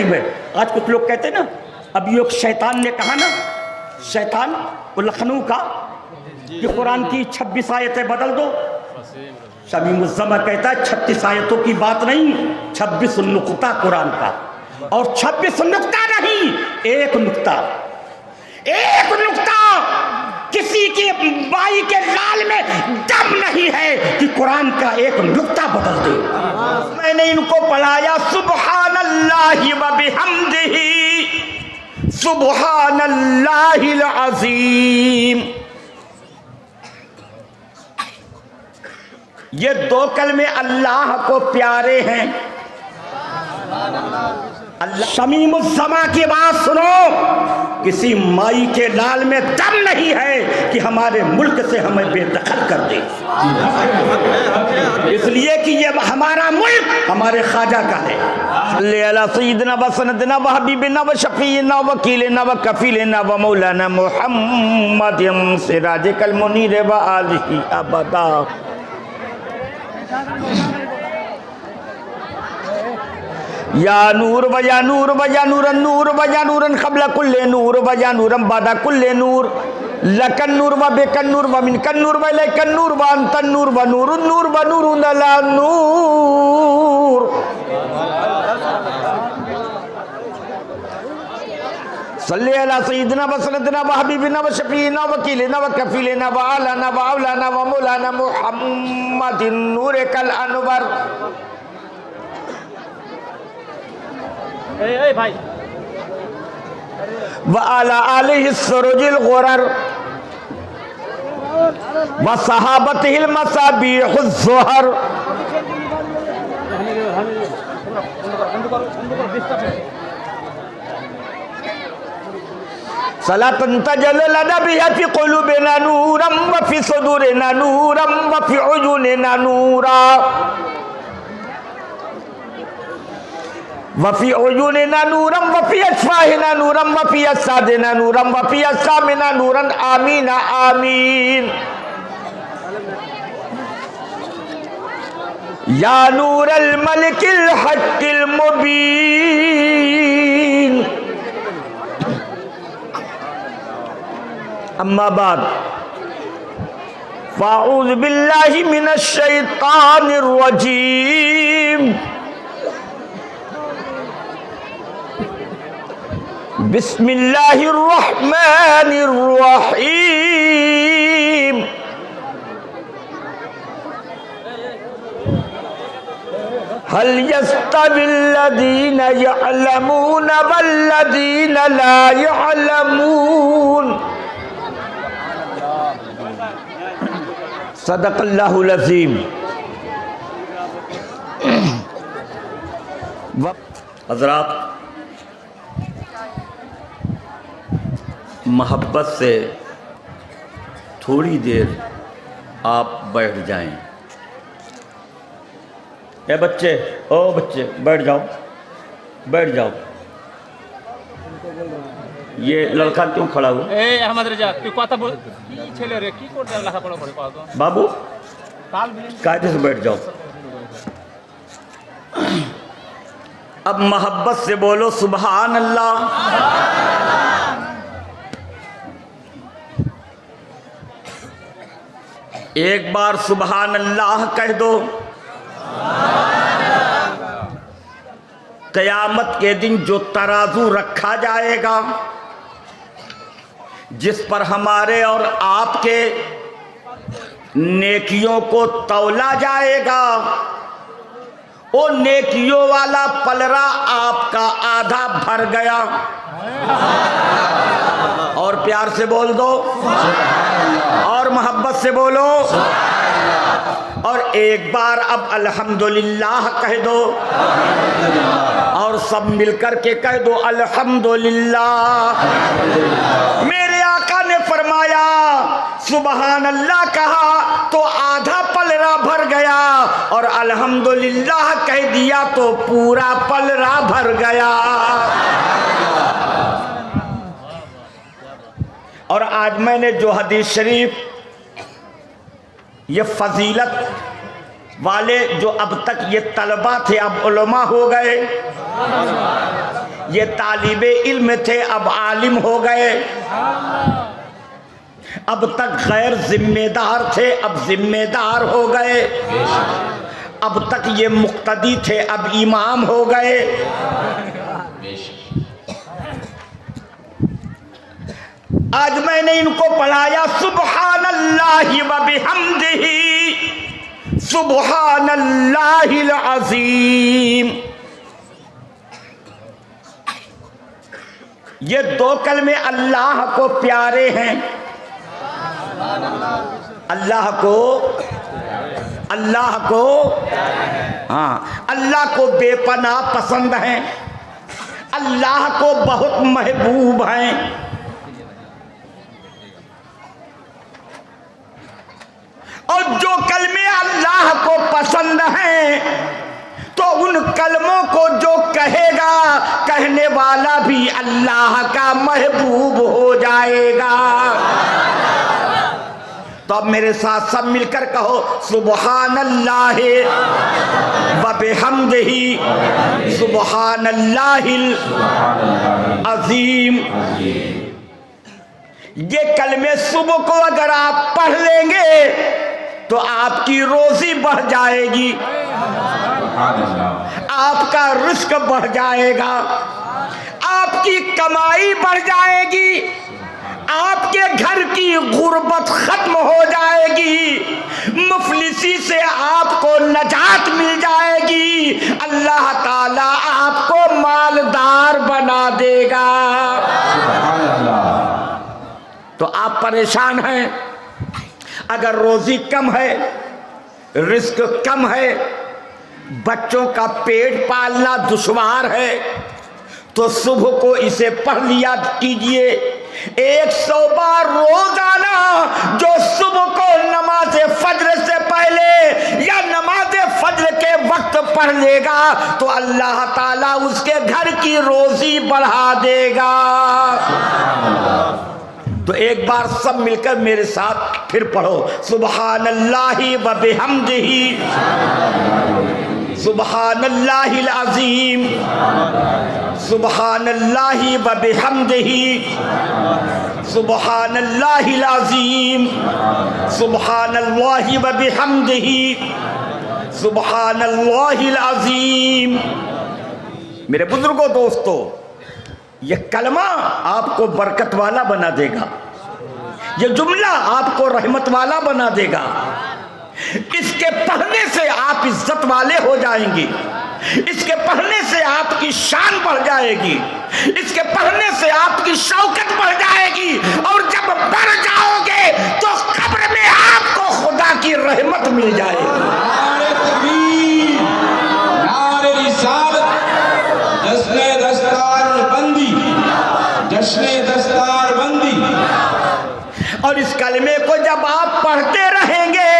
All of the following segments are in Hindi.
में। आज कुछ लोग कहते ना, अभी एक शैतान ने कहा ना, शैतान वो लखनऊ का, कि कुरान की 26 आयतें बदल दो। शमी मुज़्ज़मा कहता है 36 आयतों की बात नहीं, 26 नुक्ता कुरान का, और 26 नुक्ता नहीं, एक नुक्ता, एक नुक्ता। किसी की बाई के लाल में दम नहीं है कि कुरान का एक नुक्ता बदल दे। मैंने इनको पढ़ाया सुब्हानल्लाहि व बिहम्दिही सुब्हानल्लाहिल अज़ीम। ये दो कलमे अल्लाह को प्यारे हैं। अल्लाह शमी मुज़्ज़मा की बात सुनो, किसी माई के लाल में दम नहीं है कि हमारे मुल्क से हमें बेदखल कर दे, इसलिए कि ये हमारा मुल्क हमारे ख्वाजा का है। सय्यदना व सनदना व हबीबना व शफीना व वकीलना व कफीलना व मौलाना मुहम्मद सिराजकल मुनीर व आलिही अबदा। या नूर बजा नूर बजा नूरन नूर बजा नूरन क़ब्ल कुल्ले नूर बजा नूरन बादा कुल्ले नूर लकन नूर व बेकन नूर व मिनकन नूर व लकन नूर व अंतन नूर व नूरुन नूर व नूरुन अला नूर। सल्ली अला सय्यदना व सनदना व हबीबना व शफीना व वकीलना व कफीलना व आलाना व औलाना व मौलाना मुहम्मदिन नूर कल अनवर। भाई व आला आलिहि सुरुजिल गुरर व सहाबतिहिल मसाबीहुज़ ज़ुहर। सलातन तजल्ल लना बिहा फी क़ुलूबिना नूरम व फी सुदूरिना नूरम व फी उजूनिना नूरा वफ़ी उजूनिना नूरम वफ़ी अशफ़ाहिना नूरम वफ़ी असादिना नूरम वफ़ी असामिना नूरन आमीन आमीन। या नूरल मलिकिल हक़्क़िल मुबीन। अम्मा बाद फ़अऊज़ु बिल्लाहि मिनश शैतानिर रजीम। बिस्मिल्लाहिर रहमानिर रहीम। हल यस्तविल्लज़ीना यअलमूना वल्लज़ीना ला यअलमून। सदक़ल्लाहुल अज़ीम। हज़रात, मोहब्बत से थोड़ी देर आप बैठ जाएं। ए बच्चे, ओ बच्चे बैठ जाओ, बैठ जाओ। ये लड़का क्यों खड़ा हुआ? बाबू कायदे से बैठ जाओ। अब मोहब्बत से बोलो सुभान अल्लाह। एक बार सुभान अल्लाह कह दो, क़यामत के दिन जो तराजू रखा जाएगा, जिस पर हमारे और आपके नेकियों को तौला जाएगा, वो नेकियों वाला पलरा आपका आधा भर गया। और प्यार से बोल दो, और मोहब्बत से बोलो, और एक बार अब अल्हम्दुलिल्लाह कह दो, और सब मिलकर के कह दो अल्हम्दुलिल्लाह। मेरे आका ने फरमाया सुबहान अल्लाह कहा तो आधा पलरा भर गया, और अल्हम्दुलिल्लाह कह दिया तो पूरा पलरा भर गया। और आज मैंने जो हदीस शरीफ, ये फजीलत वाले जो अब तक ये तलबा थे अब उलमा हो गए, ये तालिबे इल्म थे, अब आलिम हो गए। अब तक गैर जिम्मेदार थे, अब जिम्मेदार हो गए। अब तक ये मुक्तदी थे, अब इमाम हो गए। आज मैंने इनको पढ़ाया सुब्हानल्लाहि व बिहम्दिही सुब्हानल्लाहिल अज़ीम। ये दो कलमे अल्लाह को प्यारे हैं, अल्लाह को हाँ, अल्लाह को बेपनाह पसंद हैं, अल्लाह को बहुत महबूब हैं। और जो कलमे अल्लाह को पसंद हैं तो उन कलमों को जो कहेगा, कहने वाला भी अल्लाह का महबूब हो जाएगा। तो अब मेरे साथ सब मिलकर कहो सुब्हानल्लाहि व बिहम्दिही सुब्हानल्लाहिल अज़ीम। ये कलमे सुबह को अगर आप पढ़ लेंगे तो आपकी रोजी बढ़ जाएगी, आपका रिस्क बढ़ जाएगा, आपकी कमाई बढ़ जाएगी, आपके घर की गुर्बत खत्म हो जाएगी, मुफलिसी से आपको नजात मिल जाएगी, अल्लाह ताला आपको मालदार बना देगा। तो आप परेशान हैं, अगर रोजी कम है, रिस्क कम है, बच्चों का पेट पालना दुश्वार है, तो सुबह को इसे पढ़ लिया कीजिए 100 बार रोजाना। जो सुबह को नमाज फज्र से पहले या नमाज फज्र के वक्त पढ़ लेगा तो अल्लाह ताला उसके घर की रोजी बढ़ा देगा। तो एक बार सब मिलकर मेरे साथ फिर पढ़ो सुब्हानल्लाहि व बिहम्दिही सुब्हानल्लाहिल अज़ीम सुब्हानल्लाहि व बिहम्दिही सुब्हानल्लाहिल अज़ीम सुब्हानल्लाहि व बिहम्दिही सुब्हानल्लाहिल अज़ीम। मेरे बुजुर्गों, दोस्तों, ये कलमा आपको बरकत वाला बना देगा, ये जुमला आपको रहमत वाला बना देगा। इसके पढ़ने से आप इज्जत वाले हो जाएंगे, इसके पढ़ने से आपकी शान बढ़ जाएगी, इसके पढ़ने से आपकी शौकत बढ़ जाएगी, और जब बढ़ जाओगे तो कब्र में आपको खुदा की रहमत मिल जाएगी। और इस कलमे को जब आप पढ़ते रहेंगे,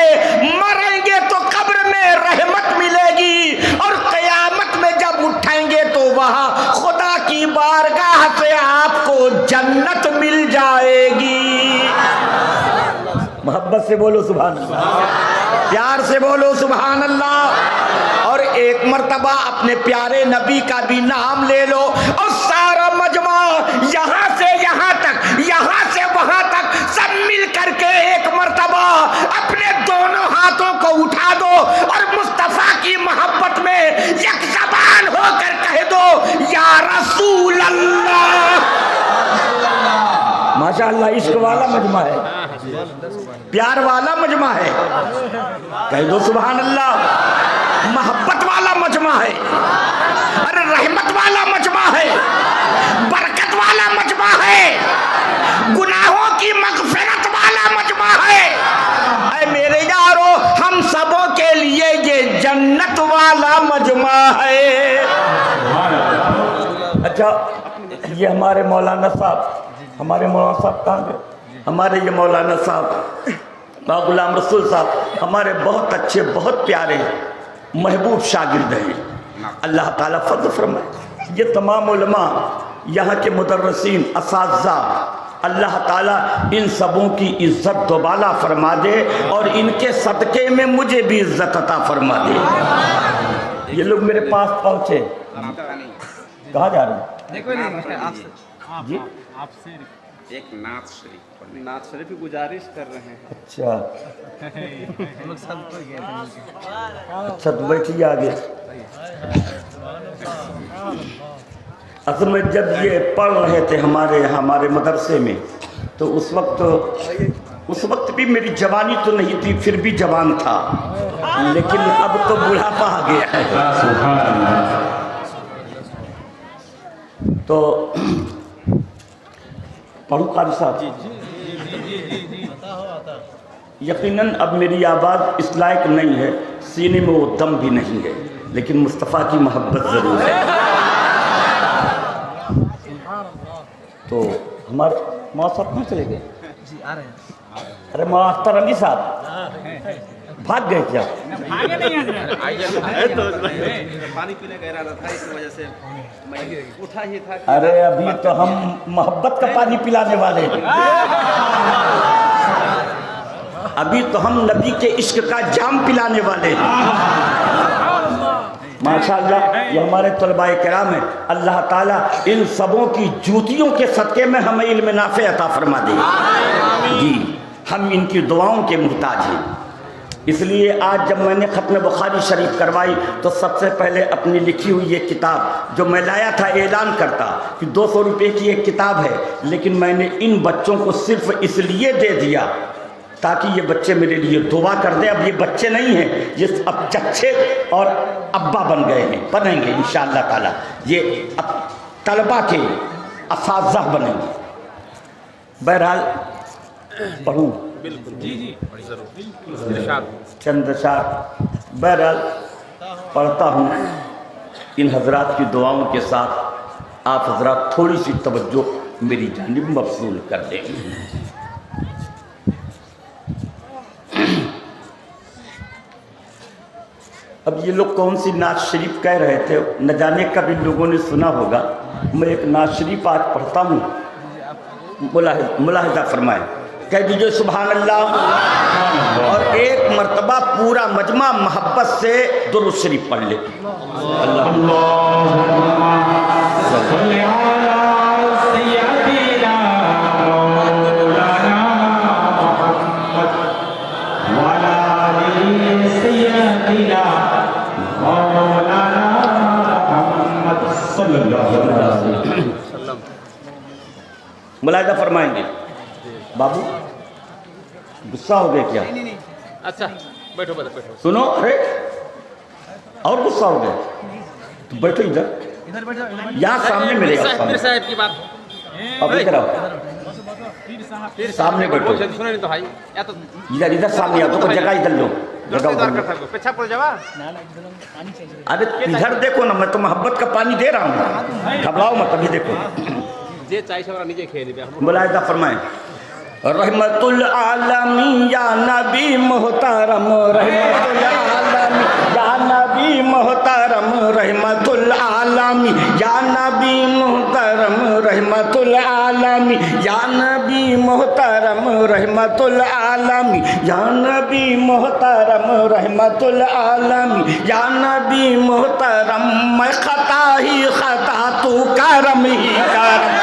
मरेंगे तो कब्र में रहमत मिलेगी, और क़यामत में जब उठाएंगे तो वहां खुदा की बारगाह से आपको जन्नत मिल जाएगी। मोहब्बत से बोलो सुभान अल्लाह, प्यार से बोलो सुभान अल्लाह। और एक मर्तबा अपने प्यारे नबी का भी नाम ले लो, और सारा मजमा यहाँ से यहाँ तक, यहाँ से वहां तक सब मिल करके एक मर्तबा अपने दोनों हाथों को उठा दो और मुस्तफा की मोहब्बत में एक ज़बान होकर कह दो या रसूल अल्लाह। माशाअल्लाह, इश्क वाला मजमा है, प्यार वाला मजमा है, कह दो सुभान अल्लाह। मोहब्बत वाला मजमा है, अरे रहमत वाला मजमा है, बरकत वाला मजमा है, गुनाहों की मगफिरत वाला मजमा है। ऐ मेरे यारो, हम सबों के लिए ये जन्नत वाला मजमा है। अच्छा, ये हमारे मौलाना साहब, हमारे मौलाना साहब कहाँ गए? हमारे ये मौलाना साहब गुलाम रसूल साहब हमारे बहुत अच्छे, बहुत प्यारे महबूब शागिर्द हैं। अल्लाह ताला फज़्ल फरमाए। ये तमाम उलमा, यहाँ के मुदर्रिसीन, असातिज़ा, अल्लाह ताला इन सबों की इज़्ज़त दोबाला फरमा दे, और इनके सदक़े में मुझे भी इज़्ज़त अता फरमा दे। ये लोग मेरे पास पहुँचे, कहाँ जा रहे हैं? देखो नहीं आपसे जी आपसे एक नाथ शरीफ पढ़ने नाथ शरीफ की गुजारिश कर रहे हैं। अच्छा हम लोग सब कोई गए थे। अच्छा तो बैठिए आगे। असल में जब ये पढ़ रहे थे हमारे यहाँ हमारे मदरसे में, तो उस वक्त भी मेरी जवानी तो नहीं थी, फिर भी जवान था, लेकिन अब तो बुढ़ापा आ गया है। तो पढ़ू कारी साहब, यकीनन अब मेरी आवाज़ इस लायक नहीं है, सीने में वो दम भी नहीं है, लेकिन मुस्तफ़ा की मोहब्बत ज़रूर है। तो हमारे मौला साहब कहाँ चले गए? जी आ रहे हैं। अरे मौला अख्तर अली साहब भाग गए क्या? आगे नहीं पानी पीने का इरादा था, इस वजह से मैं उठा ही था। अरे अभी तो हम मोहब्बत का पानी पिलाने वाले हैं। अभी तो हम नबी के इश्क का जाम पिलाने वाले हैं। माशाअल्लाह ये हमारे तलबाए किराम हैं। अल्लाह ताला इन सबों की जूतियों के सदक़े में हमें इल्म नाफ़े अता फरमा दे। जी हम इनकी दुआओं के मुहताज हैं। इसलिए आज जब मैंने ख़त्म बुखारी शरीफ करवाई तो सबसे पहले अपनी लिखी हुई ये किताब जो मैं लाया था, ऐलान करता कि 200 रुपये की एक किताब है, लेकिन मैंने इन बच्चों को सिर्फ इसलिए दे दिया ताकि ये बच्चे मेरे लिए दुआ कर दे। अब ये बच्चे नहीं हैं, ये अब चच्चे और अब्बा बन गए हैं, बनेंगे इंशाअल्लाह ताला। ये अब तलबा के असाज़ा बनेंगे। बहरहाल पढ़ूँ बिल्कुल जी ज़रूर चंद अशार बहरहाल पढ़ता हूँ। इन हजरात की दुआओं के साथ आप हजरात थोड़ी सी तवज्जो मेरी जानिब मबसूल कर दें। अब ये लोग कौन सी नात शरीफ कह रहे थे, न जाने कब इन लोगों ने सुना होगा। मैं एक नात शरीफ आज पढ़ता हूँ, मुलाहिजा फरमाए, कह दीजिए सुभान अल्लाह, और एक मर्तबा पूरा मजमा मोहब्बत से दुरूद शरीफ पढ़ ले। मुलाहिजा फरमाएंगे। बाबू गुस्सा हो गए क्या? अच्छा बैठो बैठो। सुनो, अरे और गुस्सा हो गए तो बैठो इधर, इधर बैठ जाओ। यहाँ सामने मेरे साहब की बात अब इधर आओ, सामने बैठो। सुने नहीं तो भाई या तो इधर इधर सामने आओ, तो जगह इधर लो, जगह उधर लो। पेछा पड़ जावा। अरे इधर देखो ना, मैं तो मोहब्बत का पानी दे रहा हूँ, घबराओ मत। अभी देखो जे चाहिए नीचे खेल मुलाहिजा फरमाए। रहमतुल आलमी या नबी मोहतरम, रहमतुल आलमी या नबी मोहतरम, रहमतुल आलमी या नबी मोहतरम, रहमतुल आलमी या नबी मोहतरम, रहमतुल आलमी या नबी मोहतरम, रहमतुल आलमी या नबी मोहतरम। मैं खता ही खता तू करम ही करम,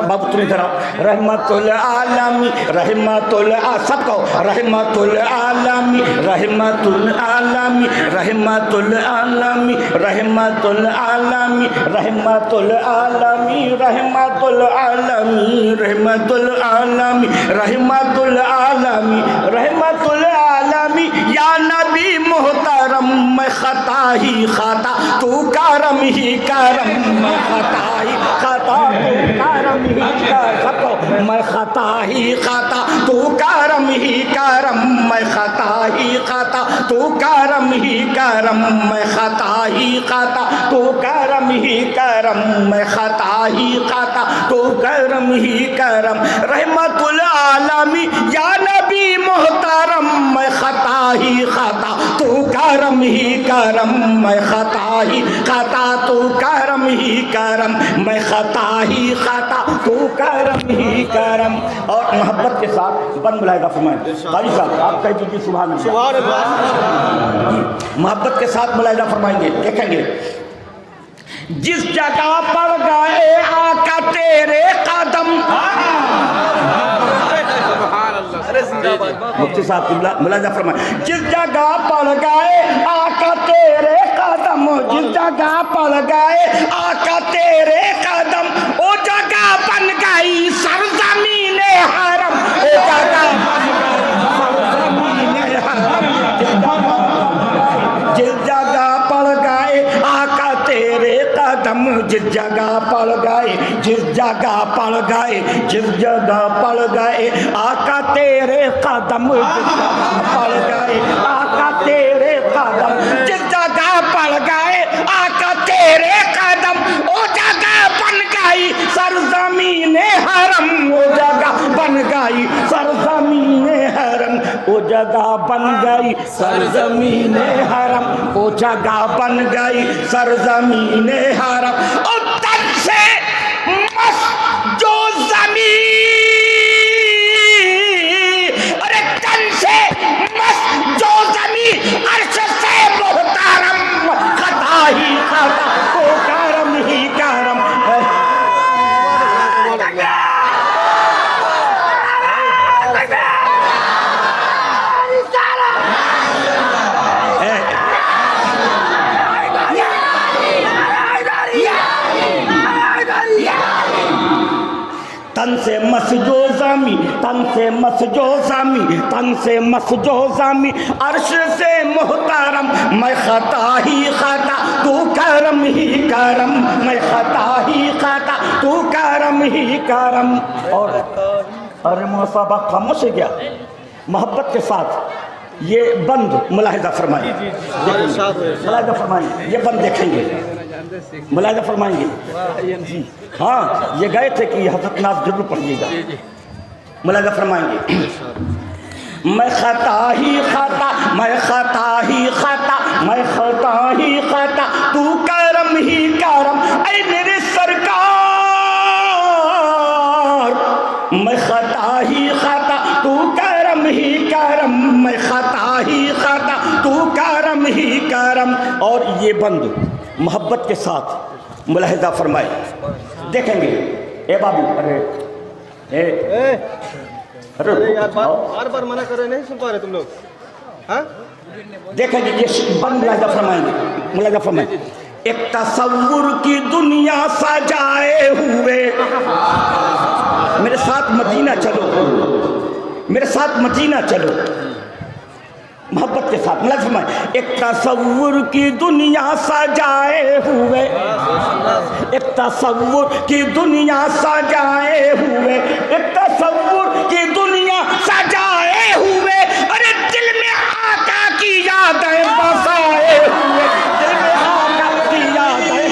बाबू तुम इधर आओ। रहमतुल आलमी, रहमतुल सब कहो, रहमतुल आलमी, रहमतुल आलमी, रहमतुल आलमी, रहमतुल आलमी, रहमतुल आलमी, रहमतुल आलमी, रहमतुल आलमी, रहमतुल आलमी, रहमतुल आलमी या नबी मोहतरम। मैं खता ही खाता तू करम ही करम, मैं खता ही खाता तू करम ही करम, मैं खता ही खाता तू करम ही करम, मैं खता ही खाता तू करम ही करम, मैं खता ही खाता तू करम ही करम, मैं खता ही खाता तू करम ही करम। रहमतुल आलमी या नबी करम, मैं खता ही खता तू करम ही करम, मैं खता ही खता तू करम ही करम। और मोहब्बत के साथ बंद मुलाहिदा फरमाएं। कारी साहब आप कह दीजिए सुभान अल्लाह। मोहब्बत के साथ मुलाहिदा फरमाएंगे। देखेंगे जिस जगह पर गए आका तेरे कदम, मुफ्ती साहब मुलाहिदा फरमाएं। जिस जगह पर गए आका तेरे कदम, जिस जगह पर गए आका तेरे कदम, ओ जगह बन गई सरजमीने हरम, ओ जगह बन गई सरजमीने हरम। जिस जगह पर गए आका तेरे कदम, जिस जगह पर गए, जिस जगह पर गए, जिस जगह पर गए आका तेरे कदम, जिस जगह पर गए आका तेरे कदम, जिस जगह पर गए आका तेरे कदम, ओ जगह बन गई सरजमीने हरम, ओ जगह बन गई सरजमीने हरम, ओ जगह बन गई सरजमीने हरम, ओ जगह बन गई सरजमीने हरम। और तन से मस्त जो जमीन, अरे तन से मस्त जो जमीन, अर्श से मोहतरम, खता ही खता तो करम ही करम। तन से मसजो जामी, तन से मसजो जामी, तन से मसजो जामी, अर्श से मोहतरम, मैं खता ही खता तू करम ही करम, मैं खता ही खता तू करम ही करम। और अरे मौसाबा खामोश है क्या? मोहब्बत के साथ ये बंद मुलाहिदा फरमाएं, मुलाहिदा फरमाएं, ये बंद देखेंगे, मुलाहिदा फरमाएंगे जी। हाँ ये गए थे कि हज़रत नाज़ जरूर पढ़िएगा। मुलाहिदा फरमाएंगे मैं खता ही खता, मैं खता ही खता, मैं खता ही खता तू करम ही करम, ऐ मेरे सरकार, मैं खता ही खता तू करम ही करम, मैं खता ही खता तू करम ही करम। और ये बंद मोहब्बत के साथ मुलाहिदा फरमाए। देखेंगे ए बाबू, अरे अरे यार बार बार मना कर रहे, नहीं सुन पा रहे तुम लोग? हाँ देखेंगे ये बंद मुलाहिदा फरमाएंगे, मुलाहिदा फरमाएंगे। एक तसव्वुर की दुनिया सजाए हुए, मेरे साथ मदीना चलो, मेरे साथ मदीना चलो, मोहब्बत के साथ मुलाहिदा फरमाएं। एक तसव्वुर की दुनिया सजाए हुए, एक तसव्वुर की दुनिया सजाए हुए, एक तसव्वुर की दुनिया सजाए हुए, अरे दिल में आका की यादें बसाए हुए, दिल में आका की यादें।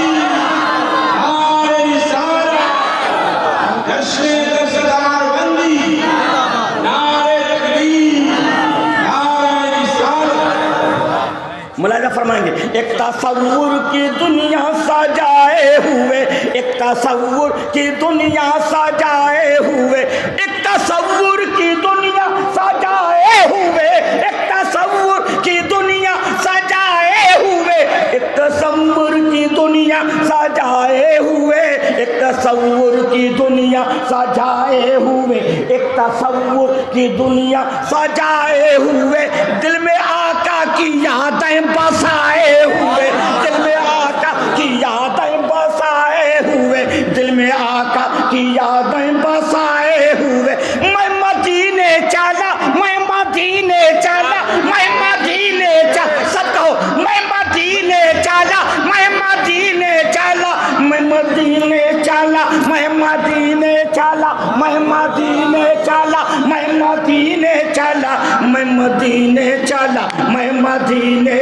मुलाहिदा फरमाएंगे एक तसव्वुर की दुनिया सजाए हुए, एक तसव्वुर की दुनिया सजाए हुए, एक तसव्वुर की दुनिया सजाए हुए, एक तसव्वुर की दुनिया सजाए हुए, एक तसव्वुर की दुनिया सजाए हुए, एक तसव्वुर की दुनिया सजाए हुए, एक तसव्वुर की दुनिया सजाए हुए, दिल में आका की यादें बसाए हुए, दिल में आका की यादें बसाए हुए, दिल में आका की यादें बसाए हुए। मैं मदीने चला, मैं मदीने चला, मैं मदीने चला, सब कहो मैं मदीने चला, मैं मदीने चला, मैं मदीने चला, मैं मदीने चला, मैं मदीने चला, मैं मदीने चला। चला, मैं मदीने चला, मैं मदीने।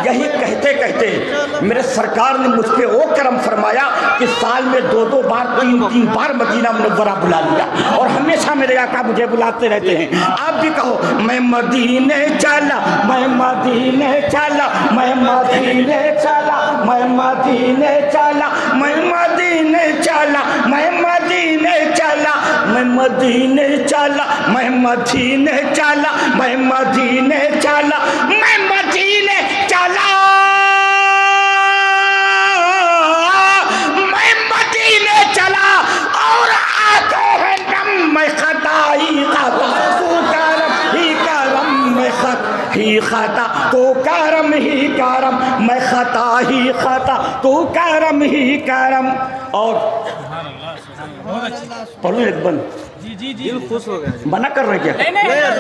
यही कहते कहते मेरे सरकार ने मुझ पे वो करम फरमाया कि साल में 2-2 बार 3-3 बार मदीना मुनव्वरा बुला लिया, और हमेशा मेरे आका मुझे बुलाते रहते हैं। आप भी कहो, मैं मदीने चला, मैं मदीने चला, मैं मदीने चला, मैं मदीने चला, मैं मदीने चला, मैं मदीने चला, मैं मदीने चला, मैं मदीने चला, मैं मदीने चला, मैं मदीने चला, मैं मदीने चला, और आते हैं दम मैं खता ही खाता, तू करम ही करम, मैं खता ही खाता, तू करम ही करम, मैं खता ही खाता, तू करम ही करम। और पढ़ो एक बंद, दिल खुश हो गया। मना कर रहे क्या?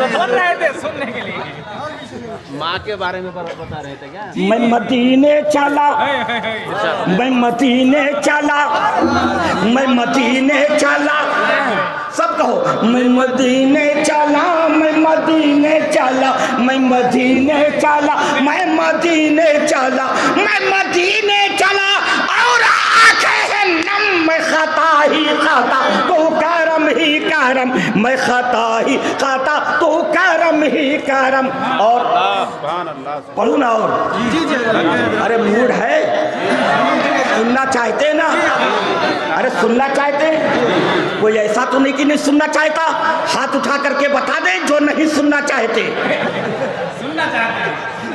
सुन रहे थे, सुनने के लिए। माँ के बारे में बता रहे थे क्या? मैं मदीने चला, मैं मदीने चला, मैं मदीने चला, सब कहो, मैं मदीने चला, मैं मदीने चला, मैं मदीने चला, मैं मदीने चला, मैं मदीने चला, और आंखें नम मैं खाता ही खाता, तो करम ही करम, मैं खाता ही खाता, तो करम ही करम। और पढ़ू ना, और अरे मूड है, सुनना चाहते ना? अरे सुनना चाहते? कोई ऐसा तो नहीं कि नहीं सुनना चाहता? हाथ उठा करके बता दे जो नहीं सुनना चाहते। सुनना चाहते,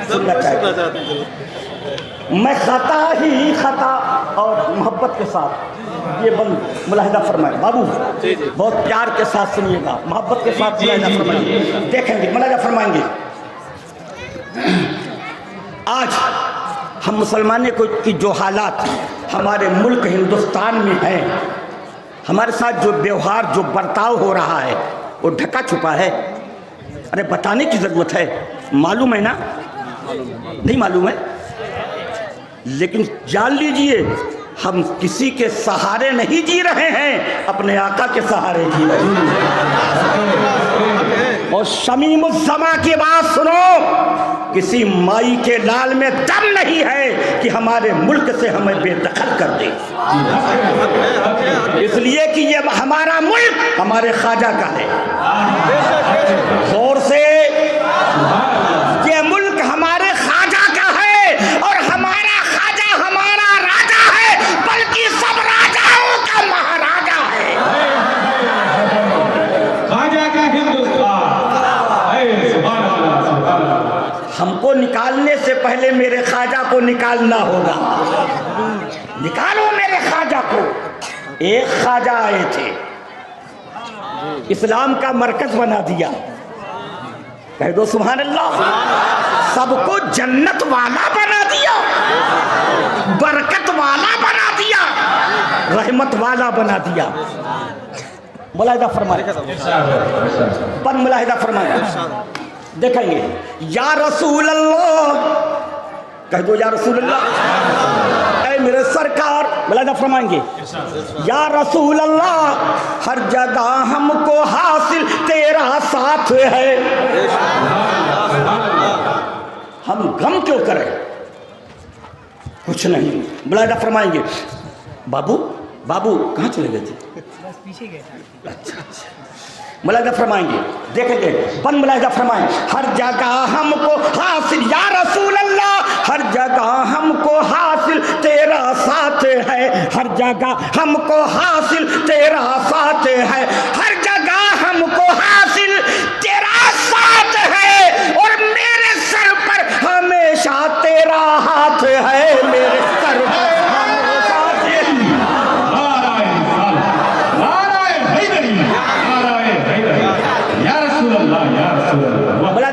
सुनना चाहते। मैं खाता ही खाता, और मोहब्बत के साथ ये बंद मुलाहिदा फरमाए। बाबू बहुत प्यार के साथ सुनिएगा, मोहब्बत के साथ मुलाहिदा फरमाएंगे, देखेंगे मुलाहिदा फरमाएंगे। आज हम मुसलमानों को की जो हालात हमारे मुल्क हिंदुस्तान में है, हमारे साथ जो व्यवहार जो बर्ताव हो रहा है वो ढका छुपा है। अरे बताने की ज़रूरत है, मालूम है ना? नहीं मालूम है, लेकिन जान लीजिए हम किसी के सहारे नहीं जी रहे हैं, अपने आका के सहारे जी रहे हैं। और शमीमुज़्ज़मा की बात सुनो, किसी माई के लाल में दम नहीं है कि हमारे मुल्क से हमें बेदखल कर दे, इसलिए कि ये हमारा मुल्क हमारे ख्वाजा का है। जोर से, ये मुल्क हमारे ख्वाजा का है, और हमारा ख्वाजा हमारा राजा है, बल्कि सब राजाओं का महाराजा है। ख्वाजा का हिंदुस्तान। हमको निकालने से पहले मेरे ख्वाजा को निकालना होगा। निकालो मेरे ख्वाजा को। एक ख्वाजा आए थे, इस्लाम का मरकज बना दिया, कह दो सुभान अल्लाह। सबको जन्नत वाला बना दिया, बरकत वाला बना दिया, रहमत वाला बना दिया। मुलाहिदा फरमाए, पर मुलाहिदा फरमाए, देखेंगे। या रसूल अल्लाह, कह दो या रसूल अल्लाह, ऐ मेरे सरकार। मुलाहिदा फरमाएंगे, या रसूल अल्लाह, हर जगह हमको हासिल तेरा साथ है, हम गम क्यों करें? कुछ नहीं। मुलाहिदा फरमाएंगे। बाबू बाबू कहाँ चले गए थे? पीछे गए। अच्छा। मुलाहिदा फरमाएंगे, देखेंगे बन मुलाहिदा फरमाएं। हर जगह हमको हासिल, या रसूल अल्लाह, हर जगह हमको हासिल तेरा साथ है, हर जगह हमको हासिल तेरा साथ है, हर जगह हमको हासिल तेरा साथ है, और मेरे सर पर हमेशा तेरा हाथ है, मेरे सर पर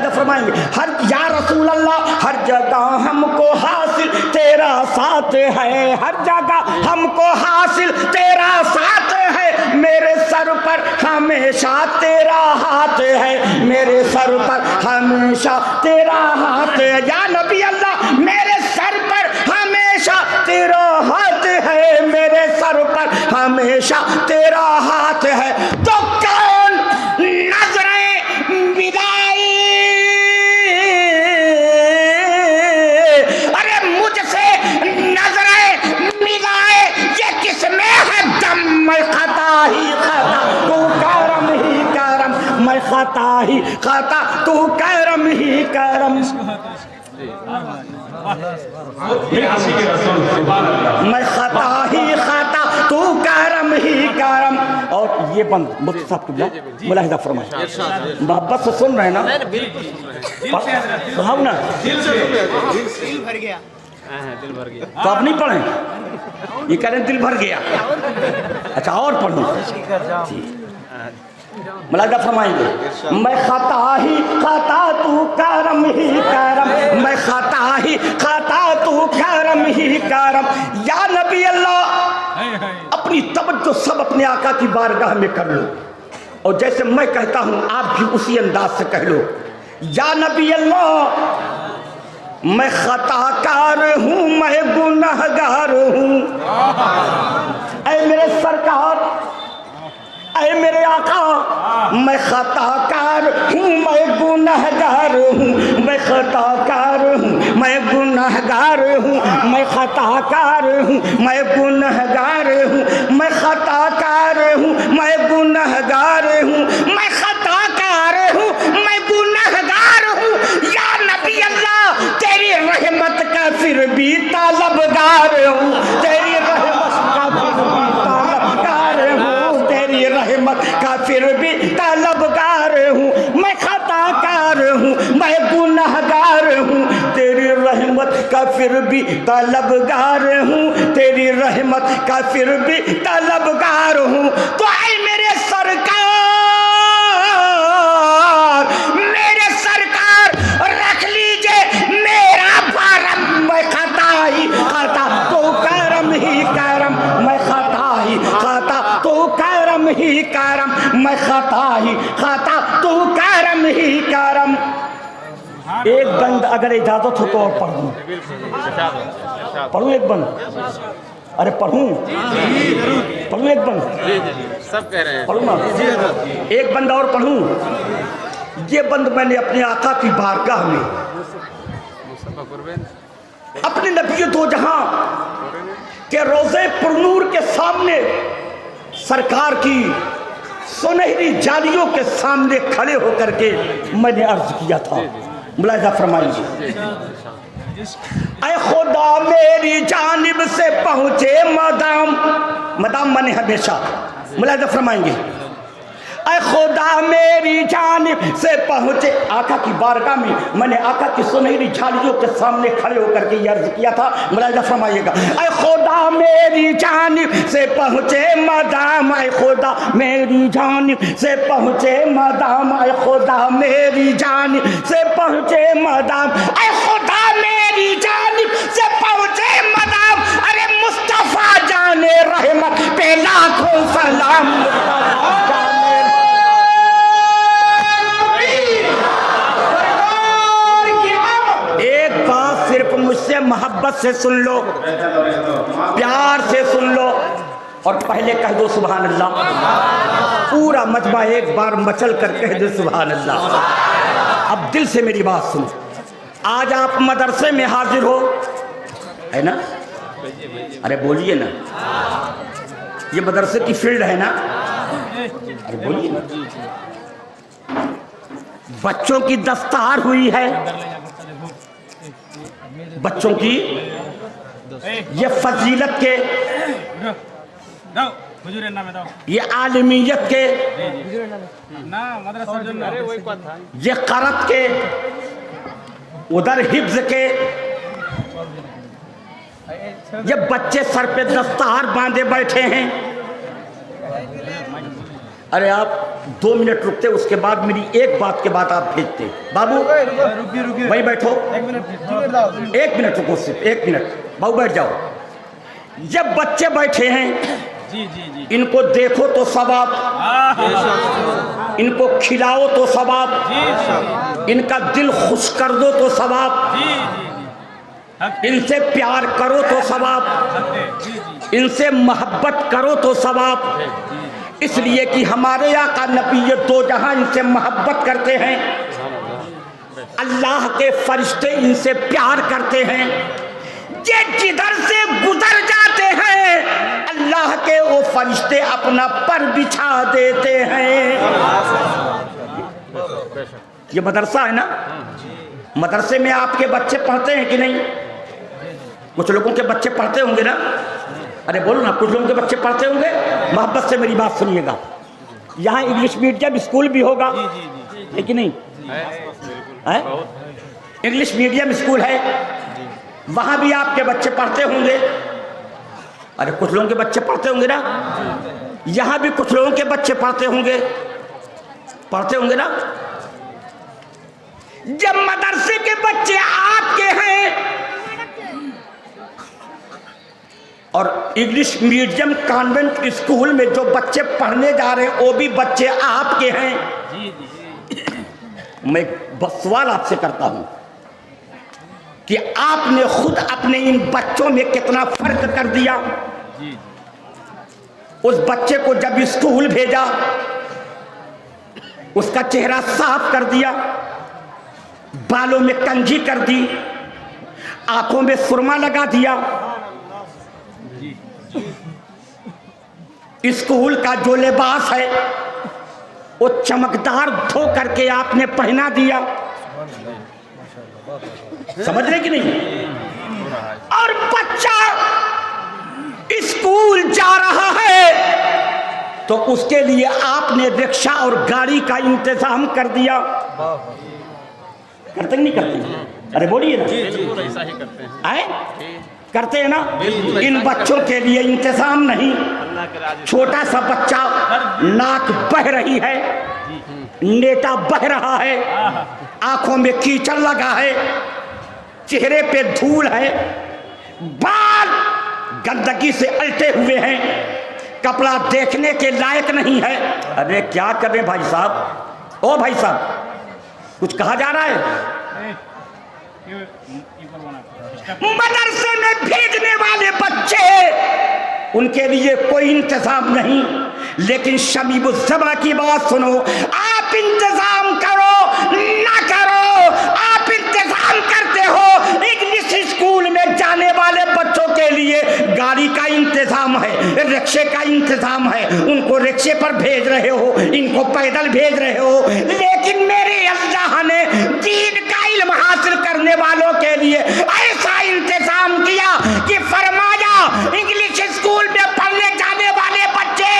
फरमाएंगे। हर या रसूल अल्लाह, हर जगह हमको हासिल तेरा साथ है, हर जगह हमको हासिल तेरा साथ है, मेरे सर पर हमेशा तेरा हाथ है, मेरे सर पर हमेशा तेरा हाथ है। या नबी अल्लाह, मेरे सर पर हमेशा तेरा हाथ है, मेरे सर पर हमेशा तेरा हाथ है। तो कौन नजरें विदाई खाता ही खाता तू करम ही करम, मैं खाता ही खाता तू करम ही करम। और ये बंद मुफ्ती साहब किबला मुलाहिजा फरमाए, मोहब्बत से सुन रहे हैं ना, सुनाओ ना, दिल से सुन रहे हैं, दिल भर गया। दिल भर गया। तो आप नहीं पढ़े, ये कह रहे हैं दिल भर गया। अच्छा और पढ़ो, मुलाहिजा फरमाएंगे, मैं खाता ही खाता तू करम ही करम, मैं खाता ही खाता तू करम ही करम। या नबी अल्लाह, अपनी तवज्जो सब अपने आका की बारगाह में कर लो, और जैसे मैं कहता हूं आप भी उसी अंदाज से कह लो, या नबी अल्लाह, मैं खताकार हूं, मैं गुनहगार हूं। ऐ मेरे सरकार, ऐ मेरे आका, मैं खताकार हूँ, मैं गुनहगार हूँ, मैं खताकार हूँ, मैं गुनहगार हूँ, मैं खताकार हूँ, मैं गुनहगार हूँ, मैं खताकार हूँ, मैं गुनहगार हूँ, मैं खताकार हूँ, मैं गुनहगार हूँ। या नबी अल्लाह, तेरी रहमत का फिर भी तलबगार हूँ, तेरी रहमत का फिर भी तलबगार हूँ, तेरी रहमत का फिर भी तलबगार हूँ, मैं खताकार हूँ, मैं गुनहगार हूँ, तेरी रहमत का फिर भी तलबगार हूँ, तेरी रहमत का फिर भी तलबगार हूँ। तो ऐ मेरे सरकार, मेरे सरकार, रख लीजिए मेरा भारम, मैं खाता ही खाता तो करम ही करम, मैं खाता ही खाता तो करम ही करम, मैं खाता ही खाता तो करम ही करम। एक बंद अगर इजाजत हो तो और पढ़ूं, पढ़ूं एक बंद, अरे पढ़ूं, पढ़ूं एक बंद, सब कह रहे हैं। पढ़ूं ना, एक बंद और पढ़ूं। ये बंद मैंने अपने आका की बारगाह में अपने नबी दो जहां के रोज़े पुरनूर के सामने, सरकार की सुनहरी जालियों के सामने खड़े होकर के मैंने अर्ज किया था। मुलाहिजा फरमाइए, ऐ खुदा मेरी जानिब से पहुंचे मदाम, मदाम माने हमेशा। मुलाहिजा फरमाएंगे, ऐ खुदा मेरी जानिब से पहुंचे, आका की बारगाह में मैंने आका की सुनहरी झालियों के सामने खड़े होकर के ये अर्ज किया था। मुलाहिजा फरमाइएगा, ऐ खुदा मेरी जानिब से पहुंचे मदाम, ऐ खुदा मेरी जानिब से पहुंचे मदाम, ऐ खुदा मेरी जानिब से पहुंचे मदाम, ऐ खुदा मेरी जानिब से पहुंचे मदाम। अरे मुस्तफा जाने रहमत पे लाखों सलाम, मुझसे मोहब्बत से सुन लो, प्यार से सुन लो, और पहले कह दो सुभान अल्लाह। पूरा मजमा एक बार मचल कर कह दो सुभान अल्लाह। अब दिल से मेरी बात सुनो, आज आप मदरसे में हाजिर हो, है ना? अरे बोलिए ना, ये मदरसे की फील्ड है ना? अरे बोलिए ना। बच्चों की दस्तार हुई है, बच्चों की ये फजीलत के, ये आलमियत के, ये करत के, उधर हिफ्ज के, ये बच्चे सर पे दस्तार बांधे बैठे हैं। अरे आप 2 मिनट रुकते, उसके बाद मेरी एक बात के बाद आप भेजते। बाबू वहीं बैठो, 1 मिनट रुको, सिर्फ 1 मिनट। बाबू बैठ जाओ। जब बच्चे बैठे हैं, इनको देखो तो सवाब, इनको खिलाओ तो सवाब, इनका दिल खुश कर दो तो सवाब, इनसे प्यार करो तो सवाब, इनसे मोहब्बत करो तो सवाब। इसलिए कि हमारे आका नबी ये दो जहां इनसे मोहब्बत करते हैं, अल्लाह के फरिश्ते इनसे प्यार करते हैं। ये जिधर से गुजर जाते हैं, अल्लाह के वो फरिश्ते अपना पर बिछा देते हैं। ये मदरसा है ना, मदरसे में आपके बच्चे पढ़ते हैं कि नहीं? कुछ लोगों के बच्चे पढ़ते होंगे ना, अरे बोलो ना, कुछ लोगों के बच्चे पढ़ते होंगे। मोहब्बत से मेरी बात सुनिएगा, यहाँ इंग्लिश मीडियम स्कूल भी होगा है कि नहीं? है इंग्लिश मीडियम स्कूल है, वहाँ भी आपके बच्चे पढ़ते होंगे। अरे कुछ लोगों के बच्चे पढ़ते होंगे ना, यहाँ भी कुछ लोगों के बच्चे पढ़ते होंगे ना। जब मदरसे के बच्चे आपके हैं और इंग्लिश मीडियम कॉन्वेंट स्कूल में जो बच्चे पढ़ने जा रहे हैं वो भी बच्चे आपके हैं, मैं बस सवाल आपसे करता हूं कि आपने खुद अपने इन बच्चों में कितना फर्क कर दिया। उस बच्चे को जब स्कूल भेजा, उसका चेहरा साफ कर दिया, बालों में कंघी कर दी, आंखों में सुरमा लगा दिया, स्कूल का जो लिबास है वो चमकदार धो करके आपने पहना दिया। समझ रहे कि नहीं? और बच्चा स्कूल जा रहा है तो उसके लिए आपने रिक्शा और गाड़ी का इंतजाम कर दिया। करते नहीं करते? अरे बोलिए ना, ऐसा ही करते हैं। आए करते हैं ना। इन बच्चों के लिए इंतजाम नहीं। छोटा सा बच्चा, नाक बह रही है, नेटा बह रहा है, आंखों में कीचड़ लगा है, चेहरे पे धूल है, बाल गंदगी से अल्टे हुए हैं, कपड़ा देखने के लायक नहीं है। अरे क्या करें भाई साहब? ओ भाई साहब, कुछ कहा जा रहा है? मदरसे में भेजने वाले बच्चे, उनके लिए कोई इंतजाम नहीं। लेकिन शमीबुज़्ज़मा की बात सुनो, आप इंतजाम करो ना करो, आप इंतजाम करते हो। इंग्लिश स्कूल में जाने वाले बच्चों के लिए गाड़ी का इंतजाम है, रिक्शे का इंतजाम है, उनको रिक्शे पर भेज रहे हो, इनको पैदल भेज रहे हो। लेकिन मेरे अल्लाह ने दीन का इल्म हासिल करने वालों के लिए ऐसा इंतजाम किया कि फरमाया इंग्लिश स्कूल में पढ़ने जाने वाले बच्चे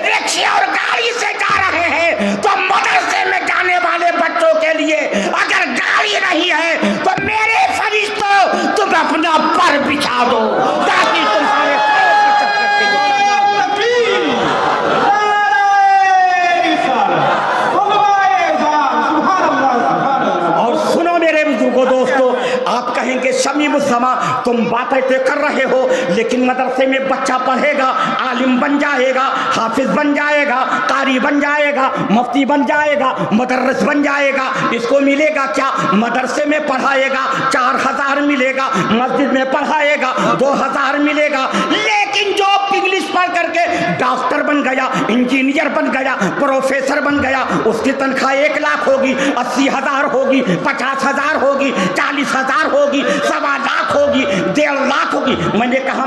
रिक्शे और गाड़ी से जा रहे हैं, तो मदरसे में जाने वाले बच्चों के लिए अगर गाड़ी नहीं है तो मेरे फरिश्तों तुम अपना पर बिछा दो ताकि तुम्हारे और सुनो मेरे बुजुर्गों दोस्तों, आप कहेंगे शमीमुज़्ज़मा तुम बातें तो कर रहे हो, लेकिन मदरसे में बच्चा पढ़ेगा, आलिम बन जाएगा, हाफिज बन जाएगा, कारी बन जाएगा, मुफ्ती बन जाएगा, मुदर्रिस बन जाएगा, इसको मिलेगा क्या? मदरसे में पढ़ाएगा 4000 मिलेगा, मस्जिद में पढ़ाएगा 2000 मिलेगा। लेकिन जो इंग्लिश पढ़ करके डॉक्टर बन गया, इंजीनियर बन गया, प्रोफेसर बन गया, उसकी तनख्वाह 1 लाख होगी, 80,000 होगी, 50,000 होगी, 40,000 होगी, 1.25 लाख होगी, 1.5 लाख होगी। मैंने कहा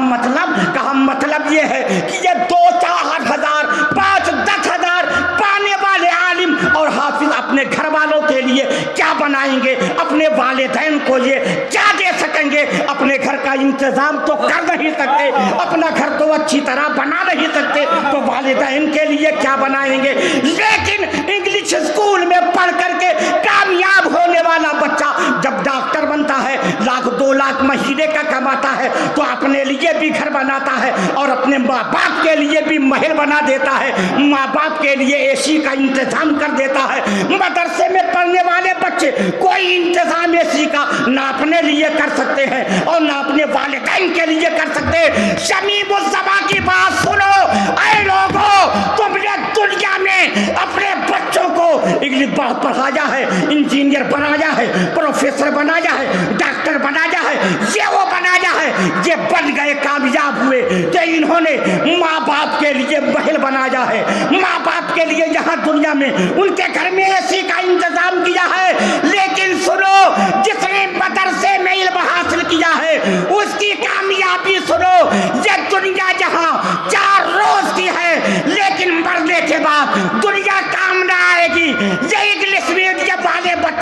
मतलब ये है कि ये 2-4 हजार, 5-10 हजार पाने वाले आलिम और हाफिज अपने घर वालों के लिए क्या बनाएंगे? अपने वालिदैन को ये क्या दे सकेंगे? अपने घर का इंतजाम तो कर नहीं सकते, अपना घर तो अच्छी तरह बना नहीं सकते, तो वालिदैन के लिए क्या बनाएंगे? लेकिन इंग्लिश स्कूल में पढ़ करके कामयाब होने वाला बच्चा जब डॉक्टर बनता है, 1-2 लाख महीने का कमाता है, तो अपने लिए भी घर बनाता है और अपने माँ बाप के लिए भी महल बना देता है, माँ बाप के लिए एसी का इंतजाम कर देता है। मदरसे में पढ़ने वाले बच्चे कोई इंतजाम एसी का ना अपने लिए कर सकते हैं और ना अपने वालिदैन के लिए कर सकते हैं। शमीमुज़्ज़मा की बात सुनो, ऐ लोगों, तुमने दुनिया में अपने बच्चों को इंग्लिश पढ़ाया है, इंजीनियर बनाया है, प्रोफेसर बनाया है, डॉक्टर बनाया है, ये वो बनाया है, ये बन गए, कामयाब हुए। तो इन्होंने माँ बाप के लिए महल बनाया है, माँ बाप के लिए यहाँ दुनिया में उनके घर में एसी का इंतजाम किया है। लेकिन सुनो, जिसने मदरसे में इल्म हासिल किया है उसकी कामयाबी सुनो, ये दुनिया जहाँ 4 रोज की है, लेकिन मरने के बाद दुनिया काम ना आएगी। ये इंग्लिश मीडियम वाले बच्चे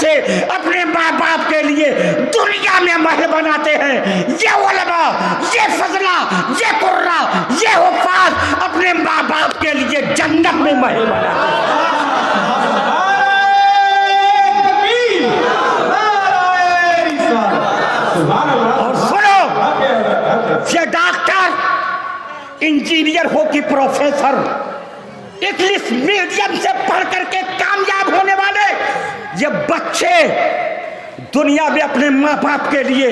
अपने माँ बाप के लिए दुनिया में महल बनाते हैं, ये उलमा, ये फजला, ये कुर्रा, ये हुफ्फाज अपने माँ बाप के लिए जन्नत में महल बनाते हैं। और सुनो, ये डॉक्टर, इंजीनियर हो कि प्रोफेसर, इंग्लिश मीडियम से पढ़ करके कामयाब होने वाले ये बच्चे दुनिया में अपने माँ बाप के लिए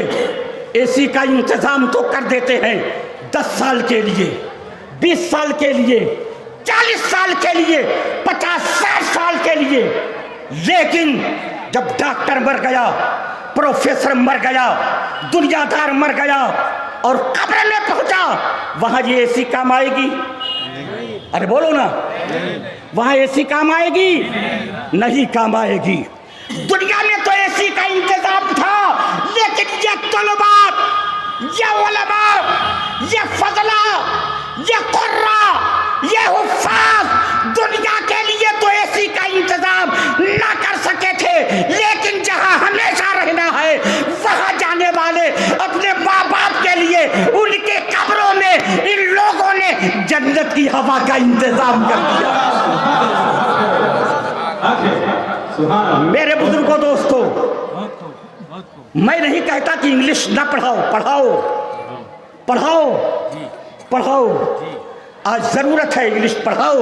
एसी का इंतजाम तो कर देते हैं 10 साल के लिए, 20 साल के लिए, 40 साल के लिए, 50-60 साल के लिए, लेकिन जब डॉक्टर मर गया, प्रोफेसर मर गया, दुनियादार मर गया और कब्र में पहुंचा, वहां ये एसी काम आएगी? अरे बोलो ना, वहां एसी काम आएगी? नहीं काम आएगी। दुनिया में तो एसी का इंतजाम था, लेकिन ये तलबा, ये उलमा, ये फजला, ये कुर्रा, ये हुफ्फाज दुनिया के लिए तो एसी का इंतजाम ना कर सके थे, लेकिन जहां हमेशा रहना है वहां जाने वाले अपने माँ बाप के लिए उनके कब्रों में इन लोगों ने जन्नत की हवा का इंतजाम कर दिया। मेरे बुजुर्गों, दोस्तों, मैं नहीं कहता कि इंग्लिश ना पढ़ाओ, पढ़ाओ, पढ़ाओ, पढ़ाओ, आज जरूरत है इंग्लिश पढ़ाओ,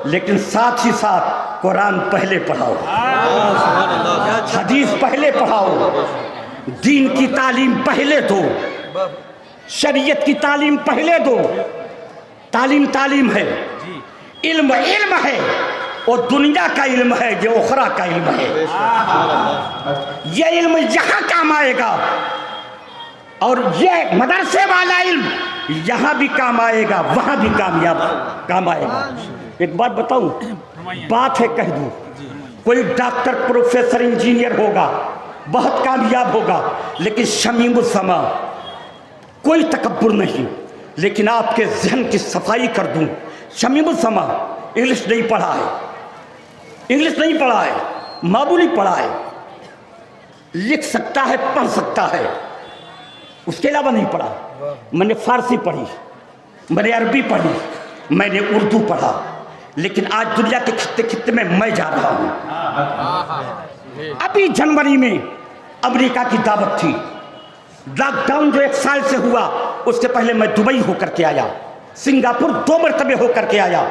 लेकिन साथ ही साथ कुरान पहले पढ़ाओ, हदीस पहले पढ़ाओ, दीन की तालीम पहले दो, शरीयत की तालीम पहले दो। तालीम तालीम है, इल्म इल्म है, और दुनिया का इल्म है, जो उखरा का इल्म है। ये इल्म यहाँ काम आएगा और ये मदरसे वाला इल्म यहाँ भी काम आएगा, वहाँ भी काम आएगा। एक बात बताऊं, बात है कह दूं, कोई डॉक्टर, प्रोफेसर, इंजीनियर होगा, बहुत कामयाब होगा, लेकिन शमीमुस समा, कोई तकब्बुर नहीं, लेकिन आपके जहन की सफाई कर दूं, शमीमुस समा इंग्लिश नहीं पढ़ा है, इंग्लिश नहीं पढ़ा है, मामूली पढ़ा है, लिख सकता है, पढ़ सकता है, उसके अलावा नहीं पढ़ा। मैंने फारसी पढ़ी, मैंने अरबी पढ़ी, मैंने उर्दू पढ़ा, लेकिन आज दुनिया के खित्ते खित्ते में मैं जा रहा हूं। अभी जनवरी में अमेरिका की दावत थी, लॉकडाउन जो 1 साल से हुआ, उससे पहले मैं दुबई होकर के आया, सिंगापुर 2 मरतबे होकर के आया,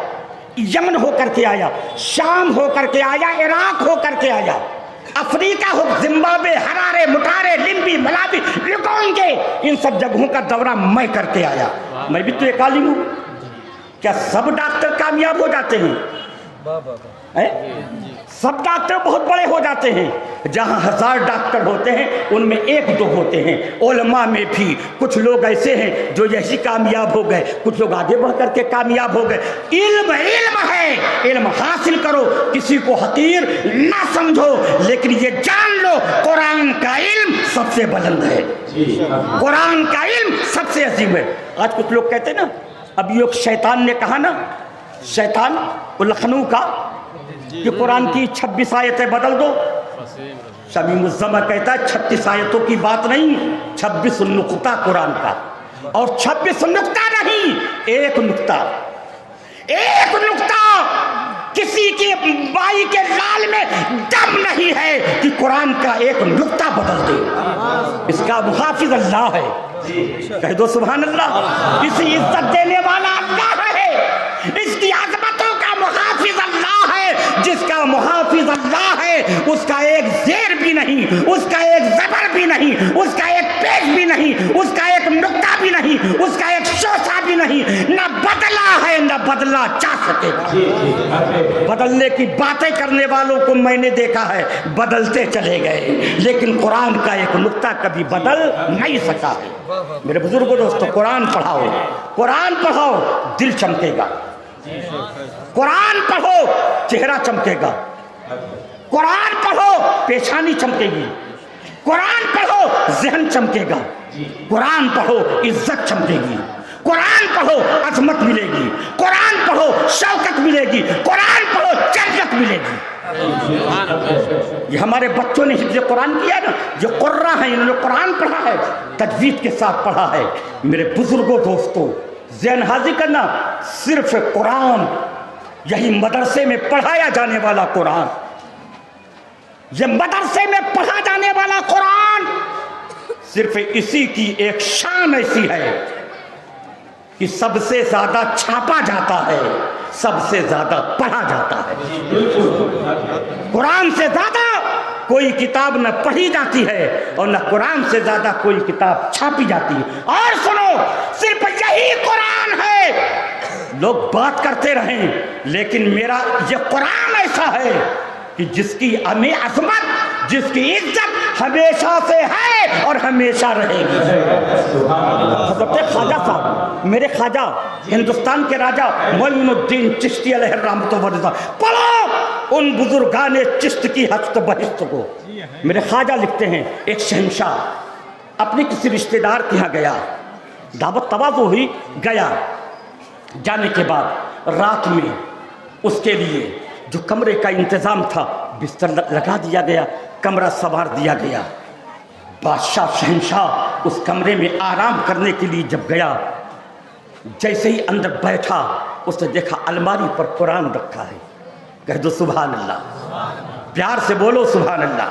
यमन होकर के आया, शाम होकर के आया, इराक होकर के आया, अफ्रीका हो, जिम्बाब्वे, हरारे, मुटारे, लिम्बी, मलावी, लिकोंगे, इन सब जगहों का दौरा मैं करके आया। मैं भी तो एक आलिम हूँ। क्या सब डॉक्टर कामयाब हो जाते हैं? सब डॉक्टर बहुत बड़े हो जाते हैं? जहां 1000 डॉक्टर होते हैं उनमें 1-2 होते हैं। उलमा में भी कुछ लोग ऐसे हैं जो यही कामयाब हो गए, कुछ लोग आगे बढ़ करके कामयाब हो गए। इल्म इल्म है, इल्म हासिल करो, किसी को हकीर ना समझो, लेकिन ये जान लो कुरान का इल्म सबसे बुलंद है, कुरान का इल्म सबसे अजीम है। आज कुछ लोग कहते हैं ना, अभी एक शैतान ने कहा ना, शैतान वो लखनऊ का, कि कुरान की 26 आयतें बदल दो। शमीमुज़्ज़मा कहता है 36 आयतों की बात नहीं, 26 नुक्ता कुरान का, और 26 नुक्ता नहीं, एक नुक्ता, एक नुक्ता। किसी की बाई के लाल में दम नहीं है कि कुरान का एक नुक्ता बदल दे। इसका मुहाफिज अल्लाह है, कह दो सुभान अल्लाह। इसे इज्जत देने वाला अल्लाह है, इसकी अज़मतों का मुहाफिज अल्लाह है। जिसका मुहाफिज अल्लाह है उसका एक ज़ेर भी नहीं, उसका एक ज़बर भी नहीं, उसका एक पेश भी नहीं, उसका एक नुक्ता भी नहीं, उसका एक शोषा भी नहीं, न बदला है न बदला जा सकेगा। बदलने की बातें करने वालों को मैंने देखा है, बदलते चले गए, लेकिन कुरान का एक नुक्ता कभी बदल नहीं सका है। मेरे बुजुर्गों, दोस्तों, कुरान पढ़ाओ, कुरान पढ़ाओ, दिल चमकेगा। कुरान पढ़ो, चेहरा चमकेगा। कुरान पढ़ो, पेशानी चमकेगी। कुरान पढ़ो, जहन चमकेगा। कुरान पढ़ो, इज्जत चमकेगी। कुरान पढ़ो, अजमत मिलेगी। कुरान पढ़ो, शौकत मिलेगी। कुरान पढ़ो, जन्नत मिलेगी। ये हमारे बच्चों ने हिफ्ज़ कुरान किया ना, जो कुर्रा है इन्होंने कुरान पढ़ा है, तजवीद के साथ पढ़ा है। मेरे बुजुर्गों दोस्तों, ज़हन हाज़िर करना, सिर्फ कुरान, यही मदरसे में पढ़ाया जाने वाला कुरान, ये मदरसे में पढ़ा जाने वाला कुरान, सिर्फ इसी की एक शान ऐसी है कि सबसे ज्यादा छापा जाता है, सबसे ज्यादा पढ़ा जाता है। कुरान से ज्यादा कोई किताब न पढ़ी जाती है और न कुरान से ज्यादा कोई किताब छापी जाती है। और सुनो, सिर्फ यही कुरान है। लोग बात करते रहें, लेकिन मेरा ये कुरान ऐसा है कि जिसकी हमें अजमत, जिसकी इज्जत हमेशा से है और हमेशा रहेगी। हज़रत ख्वाजा साहब, मेरे ख्वाजा, हिंदुस्तान के राजा मोइनुद्दीन चिश्ती अलैहिर्रहमत व रिज़ा, पढ़ो उन बुजुर्गाने चिश्त की हस्त बहिश्त को। मेरे ख्वाजा लिखते हैं, एक शहंशाह अपने किसी रिश्तेदार के यहाँ गया, दावत तवाज़ो हुई, गया, जाने के बाद रात में उसके लिए जो कमरे का इंतज़ाम था, बिस्तर लगा दिया गया, कमरा संवार दिया गया। बादशाह शहंशाह उस कमरे में आराम करने के लिए जब गया, जैसे ही अंदर बैठा, उसने देखा अलमारी पर कुरान रखा है। कह दो सुभान अल्लाह, प्यार से बोलो सुभान अल्लाह,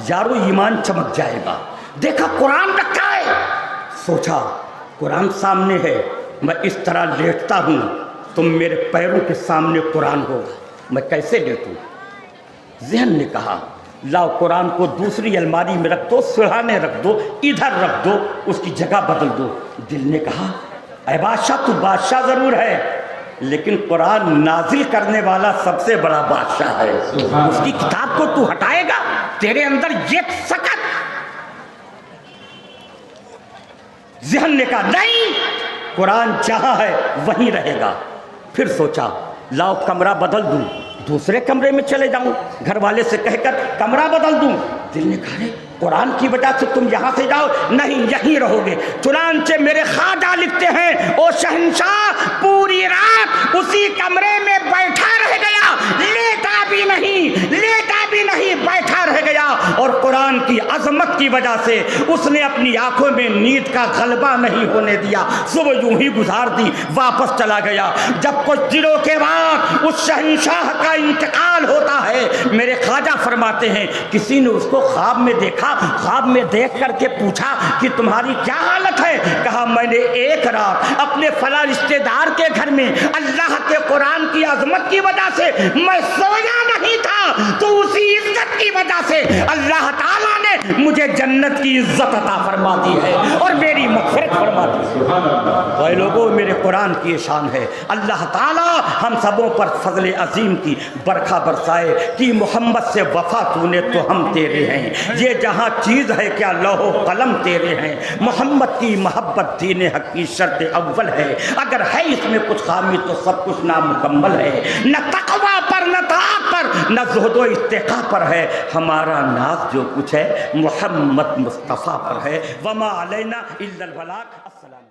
यारो ईमान चमक जाएगा। देखा कुरान रखा है, सोचा कुरान सामने है, मैं इस तरह लेटता हूँ, तुम मेरे पैरों के सामने कुरान होगा, मैं कैसे लेटूं? ज़हन ने कहा, लाओ कुरान को दूसरी अलमारी में रख दो, सुलहाने रख दो, इधर रख दो, उसकी जगह बदल दो। दिल ने कहा, ऐ बादशाह, तू बादशाह ज़रूर है, लेकिन कुरान नाजिल करने वाला सबसे बड़ा बादशाह है, उसकी किताब को तू हटाएगा? तेरे अंदर ये सकत। ज़हन ने कहा, नहीं, कुरान जहाँ है वहीं रहेगा। फिर सोचा, लाओ कमरा बदल दूं, दूसरे कमरे में चले जाऊं, घर वाले से कहकर कमरा बदल दूं। दिल ने कहा, कुरान की वजह से तुम यहाँ से जाओ, नहीं यहीं रहोगे। चुनांचे मेरे ख्वाजा लिखते हैं, ओ शहंशाह पूरी रात उसी कमरे में बैठा रह गया, लेटा भी नहीं, बैठा रह गया। और कुरान की अजमत की वजह से उसने अपनी आंखों में नींद का गलबा नहीं होने दिया। सुबह यूं ही गुजार दी, वापस चला गया। जब कुछ दिनों के बाद उस शहंशाह का इंतकाल होता है, मेरे ख्वाजा फरमाते हैं, किसी ने उसको ख्वाब में देखा, ख्वाब में देख करके पूछा कि तुम्हारी क्या हालत है? कहा, मैंने एक रात अपने फला रिश्तेदार के घर में अल्लाह के कुरान की अजमत की वजह से मैं सोया नहीं था, तो उसी इज्जत की वजह से अल्लाह ताला ने मुझे जन्नत की इज्जत अता फरमा दी है और मेरी मग़फ़िरत फरमा दी है। भाई लोगों, मेरे कुरान की शान है। अल्लाह ताला हम सबों पर फजल अजीम की बरखा बरसाए कि मोहम्मद से वफा तूने तो हम तेरे हैं, ये जहाँ चीज़ है क्या लौहो कलम तेरे हैं, मोहम्मद की मोहब्बत दीन हक की शर्त अव्वल है, अगर है इसमें कुछ खामी तो सब कुछ नामुकम्मल है। न तक़वा पर, न ताक़त पर, न ज़ुहदो इत्तिक़ा पर है, हमारा नाज जो कुछ है मोहम्मद मुस्तफ़ा पर है। वमा अलैना इल्लल बलाग। अस्सलाम।